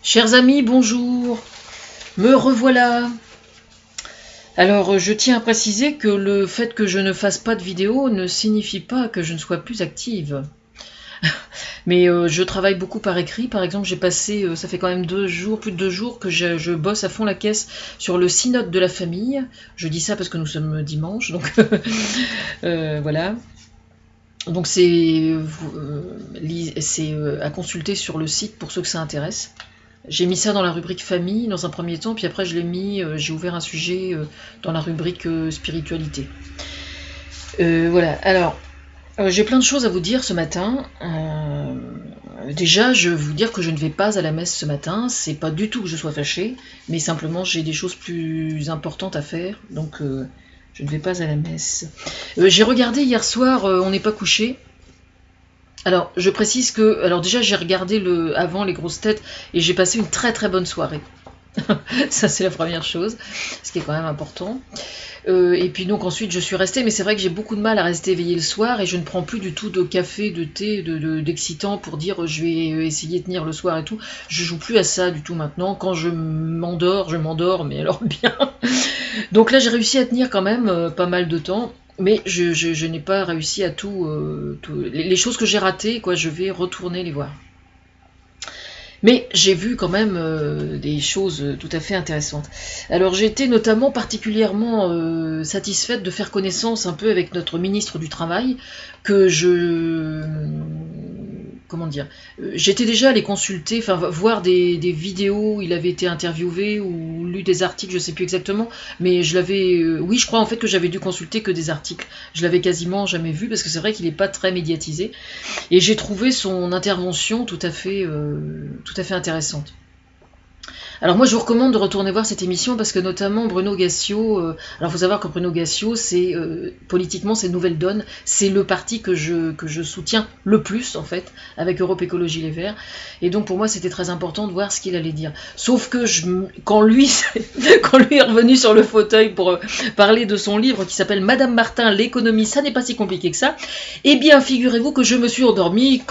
Chers amis, bonjour, me revoilà. Alors, je tiens à préciser que le fait que je ne fasse pas de vidéo ne signifie pas que je ne sois plus active. Mais je travaille beaucoup par écrit. Par exemple, j'ai passé, ça fait quand même plus de 2 jours que je bosse à fond la caisse sur le synode de la famille. Je dis ça parce que nous sommes dimanche, donc voilà. Donc c'est à consulter sur le site pour ceux que ça intéresse. J'ai mis ça dans la rubrique famille dans un premier temps, puis après j'ai ouvert un sujet dans la rubrique spiritualité. Voilà, alors j'ai plein de choses à vous dire ce matin. Déjà, je veux vous dire que je ne vais pas à la messe ce matin, c'est pas du tout que je sois fâchée, mais simplement j'ai des choses plus importantes à faire, donc je ne vais pas à la messe. J'ai regardé hier soir, on n'est pas couché. Alors, je précise que, alors déjà j'ai regardé avant les grosses têtes et j'ai passé une très très bonne soirée. Ça c'est la première chose, ce qui est quand même important. Et puis donc ensuite je suis restée, mais c'est vrai que j'ai beaucoup de mal à rester éveillée le soir et je ne prends plus du tout de café, de thé, d'excitant pour dire je vais essayer de tenir le soir et tout. Je joue plus à ça du tout maintenant. Quand je m'endors, mais alors bien. Donc là j'ai réussi à tenir quand même pas mal de temps. Mais je n'ai pas réussi à tout les choses que j'ai ratées, quoi, je vais retourner les voir. Mais j'ai vu quand même des choses tout à fait intéressantes. Alors j'ai été notamment particulièrement satisfaite de faire connaissance un peu avec notre ministre du Travail, que j'étais déjà allée consulter, enfin voir des vidéos, il avait été interviewé ou lu des articles, je sais plus exactement, mais oui, je crois en fait que j'avais dû consulter que des articles, je l'avais quasiment jamais vu, parce que c'est vrai qu'il n'est pas très médiatisé, et j'ai trouvé son intervention tout à fait intéressante. Alors moi je vous recommande de retourner voir cette émission parce que notamment Bruno Gassio, alors il faut savoir que Bruno Gassio, c'est politiquement c'est Nouvelle Donne, c'est le parti que je soutiens le plus en fait, avec Europe Écologie Les Verts, et donc pour moi c'était très important de voir ce qu'il allait dire. Sauf que quand lui est revenu sur le fauteuil pour parler de son livre qui s'appelle Madame Martin, l'économie, ça n'est pas si compliqué que ça, eh bien figurez-vous que je me suis endormie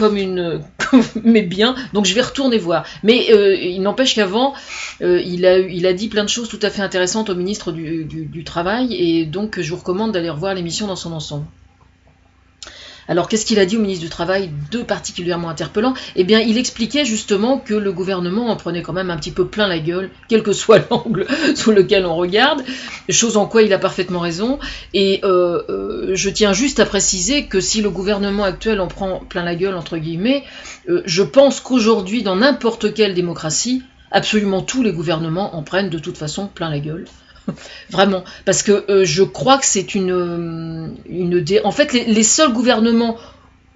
mais bien, donc je vais retourner voir. Mais il n'empêche qu'avant, il a dit plein de choses tout à fait intéressantes au ministre du Travail, et donc je vous recommande d'aller revoir l'émission dans son ensemble. Alors qu'est-ce qu'il a dit au ministre du Travail de particulièrement interpellant? Eh bien il expliquait justement que le gouvernement en prenait quand même un petit peu plein la gueule, quel que soit l'angle sous lequel on regarde, chose en quoi il a parfaitement raison, et je tiens juste à préciser que si le gouvernement actuel en prend plein la gueule entre guillemets, je pense qu'aujourd'hui dans n'importe quelle démocratie, absolument tous les gouvernements en prennent de toute façon plein la gueule. Vraiment, parce que je crois que c'est en fait les seuls gouvernements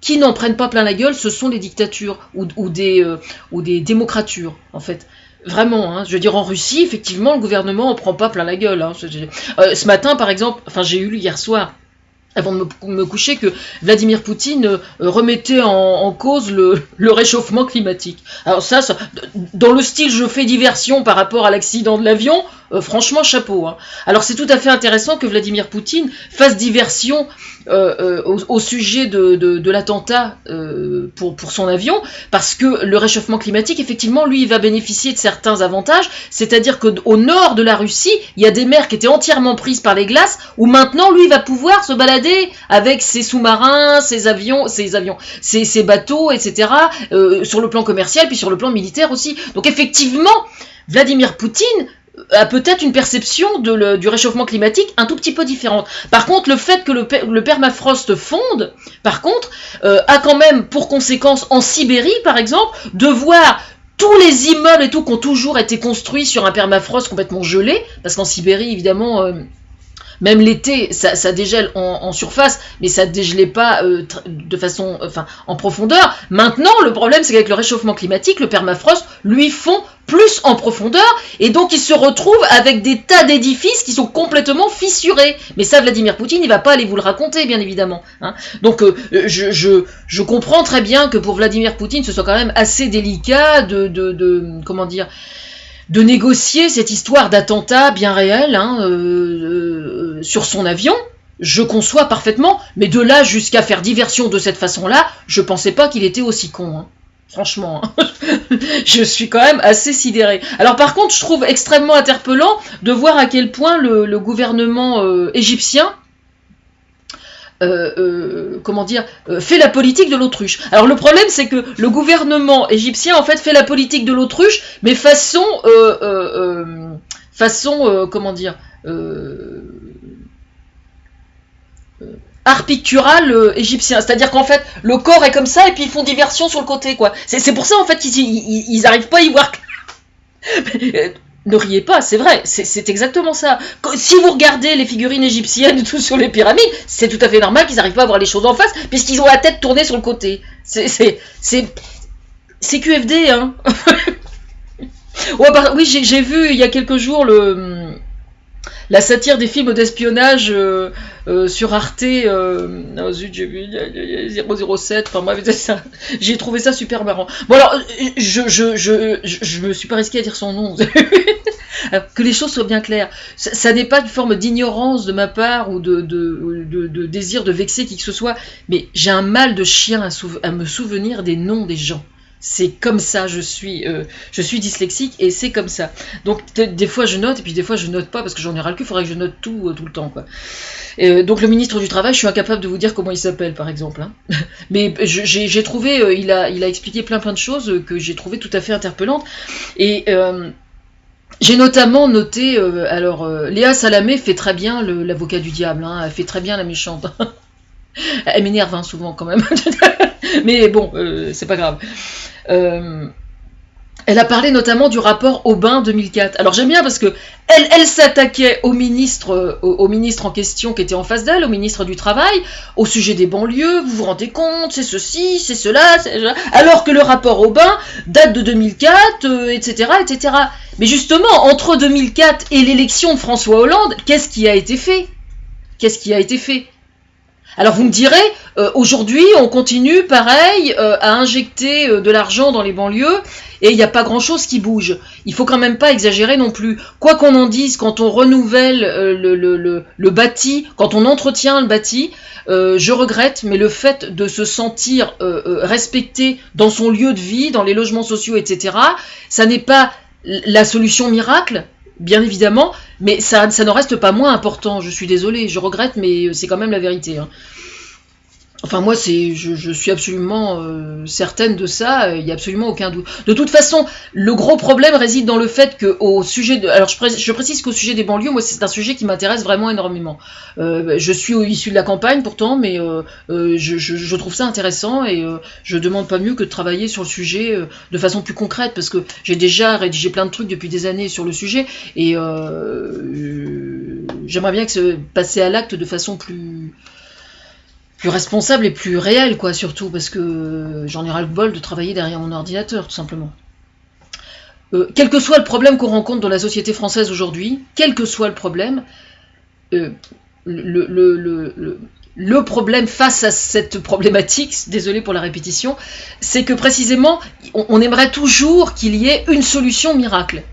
qui n'en prennent pas plein la gueule, ce sont les dictatures ou des démocratures en fait. Vraiment, hein, je veux dire en Russie, effectivement, le gouvernement en prend pas plein la gueule. Hein. Ce matin, par exemple, enfin j'ai eu lu hier soir, avant de me coucher, que Vladimir Poutine remettait en cause le réchauffement climatique. Alors ça, dans le style je fais diversion par rapport à l'accident de l'avion, franchement chapeau. Hein. Alors c'est tout à fait intéressant que Vladimir Poutine fasse diversion au sujet de l'attentat pour son avion, parce que le réchauffement climatique, effectivement, lui, il va bénéficier de certains avions, c'est-à-dire qu'au nord de la Russie, il y a des mers qui étaient entièrement prises par les glaces, où maintenant, lui, il va pouvoir se balader avec ses sous-marins, ses bateaux, etc., sur le plan commercial, puis sur le plan militaire aussi. Donc effectivement, Vladimir Poutine a peut-être une perception du réchauffement climatique un tout petit peu différente. Par contre, le fait que le permafrost fonde, par contre, a quand même pour conséquence en Sibérie, par exemple, de voir tous les immeubles et tout qui ont toujours été construits sur un permafrost complètement gelé, parce qu'en Sibérie, évidemment, même l'été, ça dégèle en surface, mais ça dégelait pas de façon, en profondeur. Maintenant, le problème, c'est qu'avec le réchauffement climatique, le permafrost lui fond plus en profondeur, et donc il se retrouve avec des tas d'édifices qui sont complètement fissurés. Mais ça, Vladimir Poutine, il va pas aller vous le raconter, bien évidemment. Hein. Donc, je comprends très bien que pour Vladimir Poutine, ce soit quand même assez délicat de négocier cette histoire d'attentat bien réel sur son avion. Je conçois parfaitement, mais de là jusqu'à faire diversion de cette façon-là, je pensais pas qu'il était aussi con. Hein. Franchement, hein. Je suis quand même assez sidérée. Alors par contre, je trouve extrêmement interpellant de voir à quel point le gouvernement égyptien comment dire, fait la politique de l'autruche. Alors le problème, c'est que le gouvernement égyptien, en fait, fait la politique de l'autruche, mais façon, comment dire, art pictural égyptien. C'est-à-dire qu'en fait, le corps est comme ça, et puis ils font diversion sur le côté, quoi. C'est pour ça, en fait, qu'ils n'arrivent pas à y voir. Ne riez pas, c'est vrai, c'est exactement ça. Si vous regardez les figurines égyptiennes et tout sur les pyramides, c'est tout à fait normal qu'ils n'arrivent pas à voir les choses en face, puisqu'ils ont la tête tournée sur le côté. C'est QFD, hein. Ouais, oui, j'ai vu il y a quelques jours la satire des films d'espionnage sur Arte. Oh zut, j'ai vu 007. Enfin bref, j'ai trouvé ça super marrant. Bon alors, je me suis pas risqué à dire son nom. Que les choses soient bien claires. Ça n'est pas une forme d'ignorance de ma part ou de désir de vexer qui que ce soit, mais j'ai un mal de chien à me souvenir des noms des gens. C'est comme ça, je suis dyslexique et c'est comme ça. Donc des fois je note et puis des fois je note pas parce que j'en ai ras le cul, il faudrait que je note tout le temps, quoi. Donc le ministre du Travail, je suis incapable de vous dire comment il s'appelle, par exemple, hein. Mais j'ai trouvé, il a expliqué plein de choses que j'ai trouvé tout à fait interpellantes. Et j'ai notamment noté, Léa Salamé fait très bien l'avocat du diable, hein, elle fait très bien la méchante. Elle m'énerve, hein, souvent quand même. Mais bon, c'est pas grave. Elle a parlé notamment du rapport Aubin 2004. Alors j'aime bien parce que elle s'attaquait au ministre en question qui était en face d'elle, au ministre du Travail, au sujet des banlieues. Vous vous rendez compte, c'est ceci, c'est cela, alors que le rapport Aubin date de 2004, etc., etc. Mais justement, entre 2004 et l'élection de François Hollande, qu'est-ce qui a été fait ? Alors vous me direz, aujourd'hui on continue pareil à injecter de l'argent dans les banlieues et il n'y a pas grand-chose qui bouge. Il faut quand même pas exagérer non plus. Quoi qu'on en dise, quand on renouvelle le bâti, quand on entretient le bâti, je regrette, mais le fait de se sentir respecté dans son lieu de vie, dans les logements sociaux, etc., ça n'est pas la solution miracle, bien évidemment, mais ça n'en reste pas moins important. Je suis désolée, je regrette, mais c'est quand même la vérité, hein. Enfin moi je suis absolument certaine de ça, il n'y a absolument aucun doute. De toute façon, le gros problème réside dans le fait que au sujet de, alors je précise qu'au sujet des banlieues, moi c'est un sujet qui m'intéresse vraiment énormément. Je suis issu de la campagne pourtant, mais je trouve ça intéressant et je demande pas mieux que de travailler sur le sujet de façon plus concrète parce que j'ai déjà rédigé plein de trucs depuis des années sur le sujet et j'aimerais bien passer à l'acte de façon plus responsable et plus réel, quoi, surtout, parce que j'en ai ras-le-bol de travailler derrière mon ordinateur, tout simplement. Quel que soit le problème qu'on rencontre dans la société française aujourd'hui, quel que soit le problème, le problème face à cette problématique, désolé pour la répétition, c'est que précisément, on aimerait toujours qu'il y ait une solution miracle.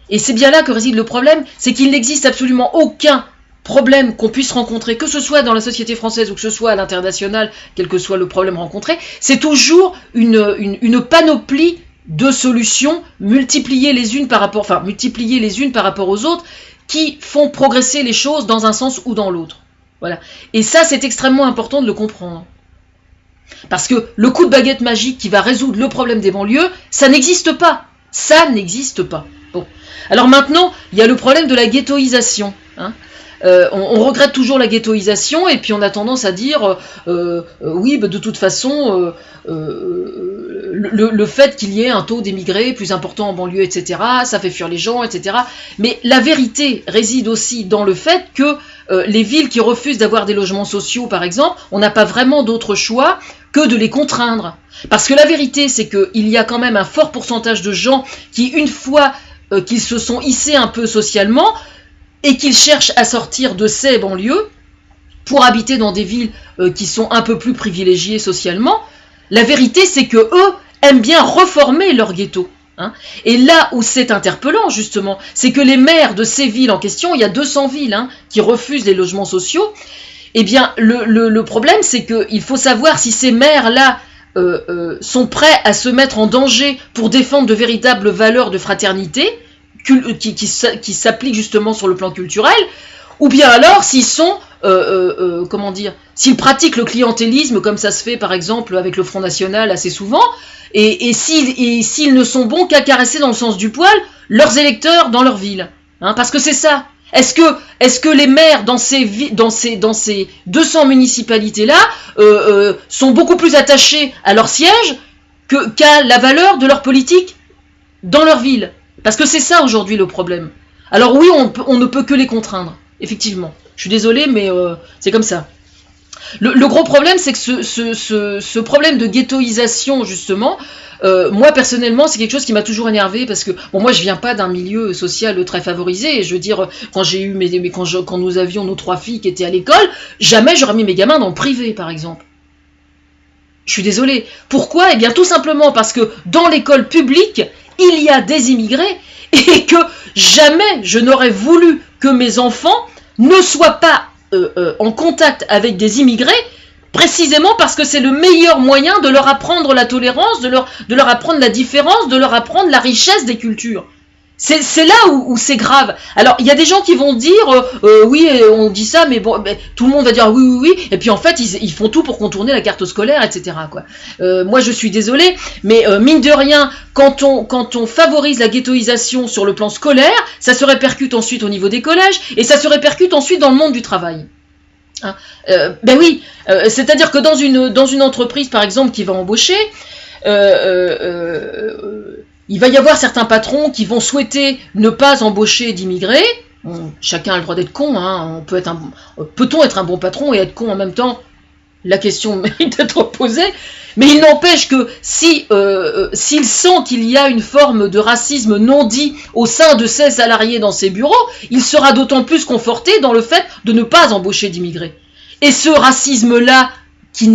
Et c'est bien là que réside le problème, c'est qu'il n'existe absolument aucun problème qu'on puisse rencontrer, que ce soit dans la société française ou que ce soit à l'international, quel que soit le problème rencontré, c'est toujours une panoplie de solutions multipliées les unes par rapport aux autres, qui font progresser les choses dans un sens ou dans l'autre. Voilà. Et ça, c'est extrêmement important de le comprendre. Parce que le coup de baguette magique qui va résoudre le problème des banlieues, ça n'existe pas. Ça n'existe pas. Bon. Alors maintenant, il y a le problème de la ghettoisation, hein. On regrette toujours la ghettoisation et puis on a tendance à dire oui, bah, de toute façon le fait qu'il y ait un taux d'émigrés plus important en banlieue, etc., ça fait fuir les gens, etc. Mais la vérité réside aussi dans le fait que les villes qui refusent d'avoir des logements sociaux, par exemple, on n'a pas vraiment d'autre choix que de les contraindre. Parce que la vérité, c'est qu'il y a quand même un fort pourcentage de gens qui, une fois qu'ils se sont hissés un peu socialement, et qu'ils cherchent à sortir de ces banlieues pour habiter dans des villes qui sont un peu plus privilégiées socialement, la vérité c'est que eux aiment bien reformer leur ghetto, hein. Et là où c'est interpellant justement, c'est que les maires de ces villes en question, il y a 200 villes, hein, qui refusent les logements sociaux, eh bien le problème c'est qu'il faut savoir si ces maires-là sont prêts à se mettre en danger pour défendre de véritables valeurs de fraternité qui s'appliquent justement sur le plan culturel, ou bien alors s'ils sont, comment dire, s'ils pratiquent le clientélisme comme ça se fait par exemple avec le Front National assez souvent, et s'ils ne sont bons qu'à caresser dans le sens du poil leurs électeurs dans leur ville, hein, parce que c'est ça. Est-ce que les maires dans ces 200 municipalités-là sont beaucoup plus attachés à leur siège qu'à la valeur de leur politique dans leur ville? Parce que c'est ça aujourd'hui le problème. Alors oui, on ne peut que les contraindre, effectivement. Je suis désolée, mais c'est comme ça. Le gros problème, c'est que ce problème de ghettoisation, justement, moi personnellement, c'est quelque chose qui m'a toujours énervé parce que, bon, moi je viens pas d'un milieu social très favorisé. Et je veux dire, quand nous avions nos 3 filles qui étaient à l'école, jamais j'aurais mis mes gamins dans le privé, par exemple. Je suis désolée. Pourquoi? Eh bien, tout simplement parce que dans l'école publique, il y a des immigrés et que jamais je n'aurais voulu que mes enfants ne soient pas en contact avec des immigrés, précisément parce que c'est le meilleur moyen de leur apprendre la tolérance, de leur apprendre la différence, de leur apprendre la richesse des cultures. C'est là où c'est grave. Alors, il y a des gens qui vont dire, oui, on dit ça, mais bon, tout le monde va dire oui, et puis en fait, ils font tout pour contourner la carte scolaire, etc., quoi. Moi, je suis désolée, mais mine de rien, quand on favorise la ghettoisation sur le plan scolaire, ça se répercute ensuite au niveau des collèges, et ça se répercute ensuite dans le monde du travail. Hein, oui, c'est-à-dire que dans une entreprise, par exemple, qui va embaucher, il va y avoir certains patrons qui vont souhaiter ne pas embaucher d'immigrés. Bon, chacun a le droit d'être con, hein. Peut-on être un bon patron et être con en même temps? La question mérite d'être posée. Mais il n'empêche que s'il sent qu'il y a une forme de racisme non dit au sein de ses salariés dans ses bureaux, il sera d'autant plus conforté dans le fait de ne pas embaucher d'immigrés. Et ce racisme-là, qui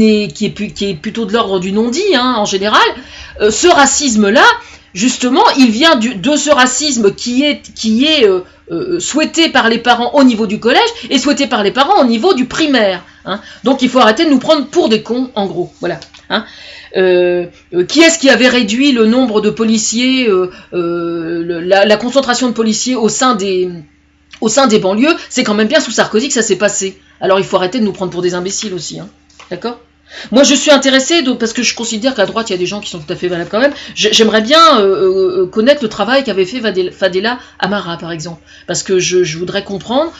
est plutôt de l'ordre du non-dit, hein, en général, ce racisme-là, justement, il vient de ce racisme qui est souhaité par les parents au niveau du collège et souhaité par les parents au niveau du primaire. Hein. Donc il faut arrêter de nous prendre pour des cons, en gros. Voilà. Hein. Qui est-ce qui avait réduit le nombre de policiers, la concentration de policiers au sein des banlieues? C'est quand même bien sous Sarkozy que ça s'est passé. Alors il faut arrêter de nous prendre pour des imbéciles aussi. Hein. D'accord ? Moi, je suis intéressée parce que je considère qu'à droite, il y a des gens qui sont tout à fait valables quand même. J'aimerais bien connaître le travail qu'avait fait Fadela Amara, par exemple. Parce que je voudrais comprendre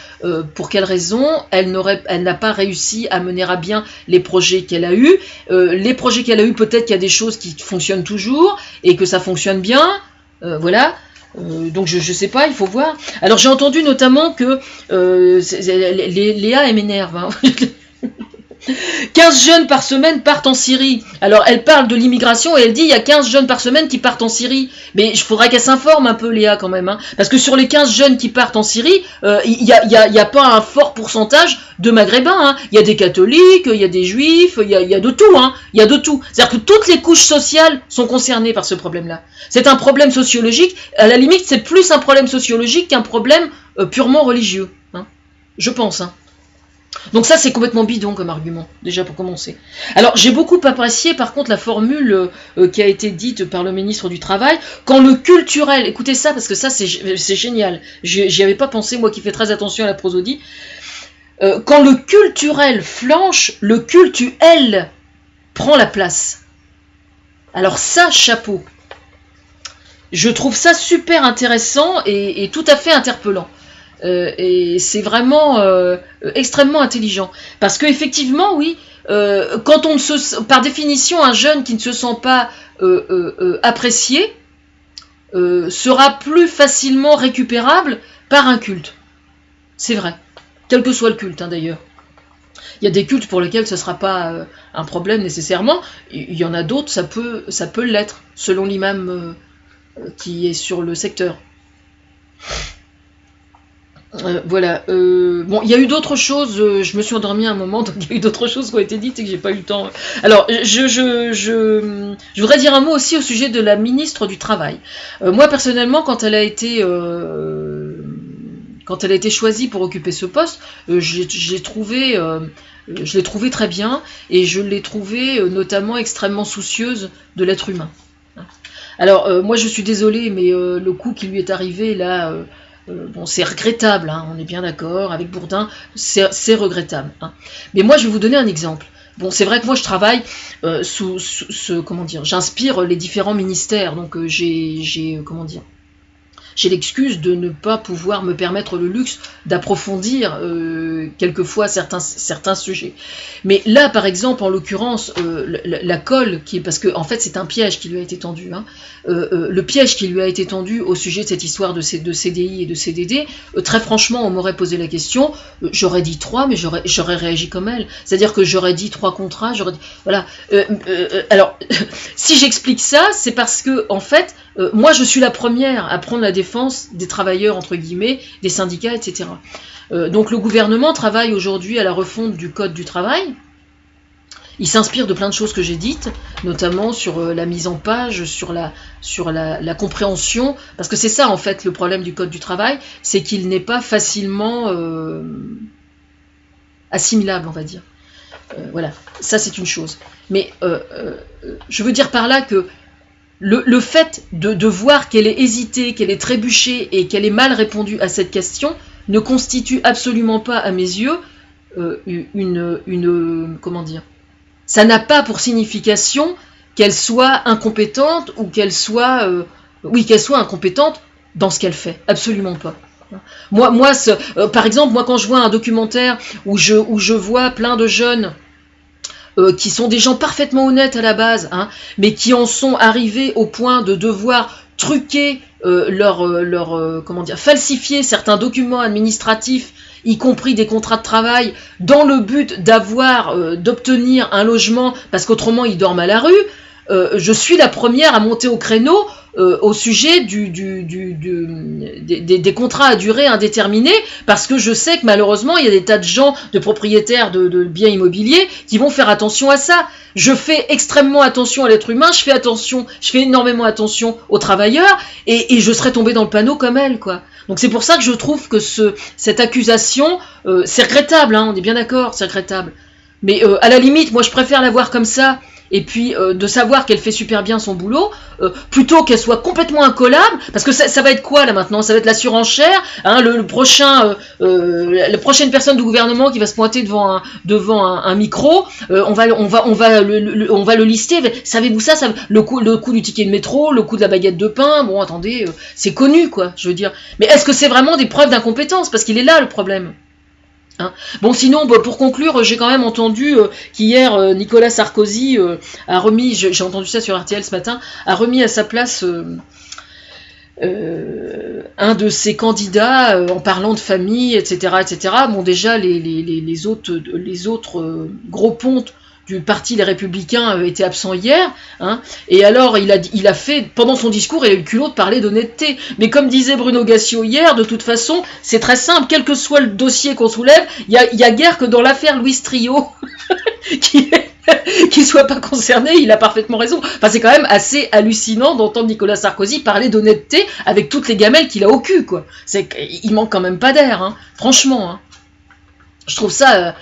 pour quelles raisons elle n'a pas réussi à mener à bien les projets qu'elle a eus. Les projets qu'elle a eus, peut-être qu'il y a des choses qui fonctionnent toujours et que ça fonctionne bien. Voilà. Donc je sais pas, il faut voir. Alors j'ai entendu notamment que Léa, elle m'énerve. Hein. 15 jeunes par semaine partent en Syrie. Alors elle parle de l'immigration et elle dit il y a 15 jeunes par semaine qui partent en Syrie. Mais il faudrait qu'elle s'informe un peu, Léa, quand même. Hein. Parce que sur les 15 jeunes qui partent en Syrie, il y a pas un fort pourcentage de maghrébins. Hein. Il y a des catholiques, il y a des juifs, il y a de tout. Hein. Il y a de tout. C'est-à-dire que toutes les couches sociales sont concernées par ce problème-là. C'est un problème sociologique. À la limite, c'est plus un problème sociologique qu'un problème purement religieux. Hein. Je pense. Hein. Donc ça, c'est complètement bidon comme argument, déjà pour commencer. Alors, j'ai beaucoup apprécié, par contre, la formule qui a été dite par le ministre du Travail, quand le culturel, écoutez ça, parce que ça, c'est génial, j'y avais pas pensé, moi qui fais très attention à la prosodie, quand le culturel flanche, le cultuel prend la place. Alors ça, chapeau. Je trouve ça super intéressant et tout à fait interpellant. Et c'est vraiment extrêmement intelligent. Parce qu'effectivement, oui, quand on par définition, un jeune qui ne se sent pas apprécié sera plus facilement récupérable par un culte. C'est vrai. Quel que soit le culte, hein, d'ailleurs. Il y a des cultes pour lesquels ce ne sera pas un problème nécessairement. Il y en a d'autres, ça peut l'être, selon l'imam qui est sur le secteur. Voilà. Bon, il y a eu d'autres choses. Je me suis endormie à un moment, donc il y a eu d'autres choses qui ont été dites et que j'ai pas eu le temps. Alors, je voudrais dire un mot aussi au sujet de la ministre du Travail. Moi, personnellement, quand elle a été quand elle a été choisie pour occuper ce poste, je l'ai trouvée très bien, et je l'ai trouvée notamment extrêmement soucieuse de l'être humain. Alors, moi je suis désolée, mais le coup qui lui est arrivé là, bon, c'est regrettable, hein, on est bien d'accord, avec Bourdin, c'est regrettable. Hein. Mais moi je vais vous donner un exemple. Bon, c'est vrai que moi je travaille comment dire, j'inspire les différents ministères, donc comment dire, j'ai l'excuse de ne pas pouvoir me permettre le luxe d'approfondir quelquefois certains sujets. Mais là, par exemple, en l'occurrence, la colle, parce que en fait c'est un piège qui lui a été tendu, hein, le piège qui lui a été tendu au sujet de cette histoire de CDI et de CDD, très franchement, on m'aurait posé la question, j'aurais dit 3, mais j'aurais réagi comme elle. C'est-à-dire que j'aurais dit 3 contrats, voilà. Alors, si j'explique ça, c'est parce que, en fait, moi je suis la première à prendre la défense des travailleurs, entre guillemets, des syndicats, etc. Donc le gouvernement travaille aujourd'hui à la refonte du code du travail. Il s'inspire de plein de choses que j'ai dites, notamment sur la mise en page, sur la compréhension, parce que c'est ça en fait le problème du code du travail, c'est qu'il n'est pas facilement assimilable, on va dire. Voilà, ça c'est une chose. Mais je veux dire par là que le fait de voir qu'elle ait hésité, qu'elle ait trébuché et qu'elle ait mal répondu à cette question ne constitue absolument pas, à mes yeux, comment dire, ça n'a pas pour signification qu'elle soit incompétente ou qu'elle soit incompétente dans ce qu'elle fait, absolument pas. Par exemple, moi quand je vois un documentaire où je vois plein de jeunes qui sont des gens parfaitement honnêtes à la base, hein, mais qui en sont arrivés au point de devoir truquer falsifier certains documents administratifs, y compris des contrats de travail, dans le but d'obtenir un logement, parce qu'autrement ils dorment à la rue. Je suis la première à monter au créneau au sujet des contrats à durée indéterminée, parce que je sais que malheureusement il y a des tas de gens, de propriétaires de biens immobiliers, qui vont faire attention à ça. Je fais extrêmement attention à l'être humain, je fais énormément attention aux travailleurs, et je serais tombée dans le panneau comme elle, quoi. Donc c'est pour ça que je trouve que cette accusation, c'est regrettable, hein, on est bien d'accord, c'est regrettable. Mais à la limite, moi je préfère la voir comme ça, et puis de savoir qu'elle fait super bien son boulot, plutôt qu'elle soit complètement incollable, parce que ça va être quoi là maintenant? Ça va être la surenchère, hein, la prochaine personne du gouvernement qui va se pointer devant un micro, on va le lister. Savez-vous ça, le coût du ticket de métro, le coût de la baguette de pain, bon attendez, c'est connu quoi, je veux dire. Mais est-ce que c'est vraiment des preuves d'incompétence? Parce qu'il est là le problème. Hein. Bon, sinon, pour conclure, j'ai quand même entendu qu'hier Nicolas Sarkozy a remis, j'ai entendu ça sur RTL ce matin, a remis à sa place un de ses candidats en parlant de famille, etc., etc. Bon, déjà les autres gros pontes du parti Les Républicains étaient absents hier, hein, et alors il a fait, pendant son discours, il a eu le culot de parler d'honnêteté. Mais comme disait Bruno Gassio hier, de toute façon, c'est très simple, quel que soit le dossier qu'on soulève, il y a guère que dans l'affaire Louis Trio qui soit pas concerné, il a parfaitement raison. Enfin, c'est quand même assez hallucinant d'entendre Nicolas Sarkozy parler d'honnêteté avec toutes les gamelles qu'il a au cul, quoi. Il manque quand même pas d'air, hein, franchement. Hein. Je trouve ça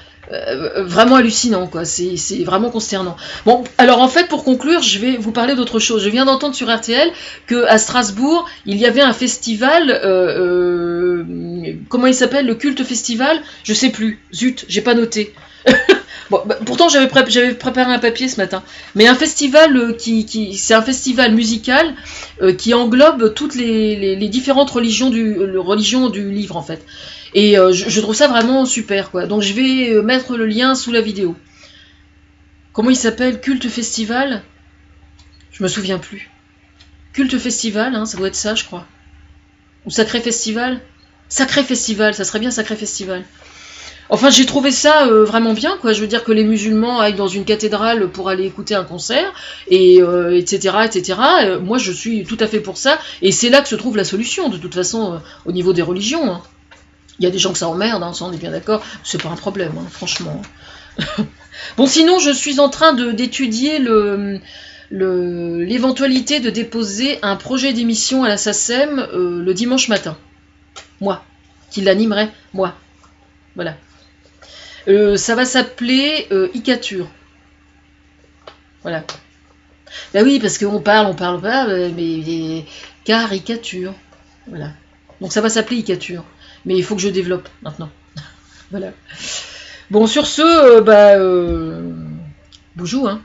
vraiment hallucinant, quoi. C'est vraiment consternant. Bon, alors en fait, pour conclure, je vais vous parler d'autre chose. Je viens d'entendre sur RTL qu'à Strasbourg, il y avait un festival, comment il s'appelle, le Culte Festival, je sais plus, zut, j'ai pas noté. Bon, pourtant j'avais préparé un papier ce matin, mais un festival c'est un festival musical qui englobe toutes les différentes religions du livre en fait. Et je trouve ça vraiment super, quoi. Donc je vais mettre le lien sous la vidéo. Comment il s'appelle? Culte Festival? Je me souviens plus. Culte Festival, hein, ça doit être ça, je crois. Ou Sacré Festival? Sacré Festival, ça serait bien Sacré Festival. Enfin, j'ai trouvé ça vraiment bien, quoi. Je veux dire que les musulmans aillent dans une cathédrale pour aller écouter un concert, et etc., etc. Moi, je suis tout à fait pour ça, et c'est là que se trouve la solution, de toute façon, au niveau des religions. Hein. Il y a des gens que ça emmerde, hein, ça on est bien d'accord, c'est pas un problème, hein, franchement. Bon, sinon, je suis en train d'étudier l'éventualité de déposer un projet d'émission à la SACEM le dimanche matin. Moi. qui l'animerait, moi. Voilà. Ça va s'appeler Icature. Voilà. Ben oui, parce qu'on parle pas, mais caricature. Voilà. Donc ça va s'appeler Icature. Mais il faut que je développe maintenant. Voilà. Bon, sur ce, boujou, hein.